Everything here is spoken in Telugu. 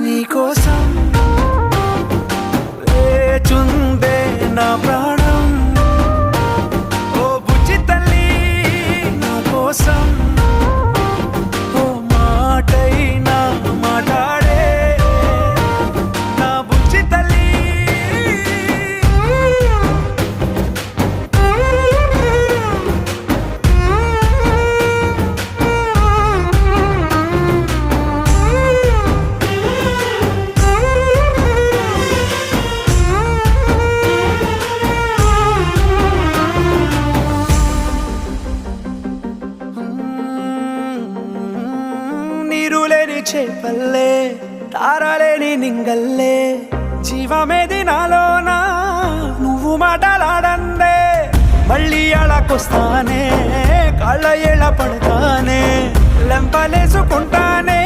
నీకోసం లేచుందే నా ప్రాణం ఓ బుజ్జి తల్లి నా కోసం ఓ మాటైనా మాట్లాడే నా బుజ్జి తల్లి నీరులేని చేపల్లే తారలేని నింగల్లే జీవమేది నాలోనా నువ్వు మాటలాడందే మళ్ళీ అళకొస్తానే కాళ్ళ ఎళ్ళ పడతానే లెంపలేసుకుంటానే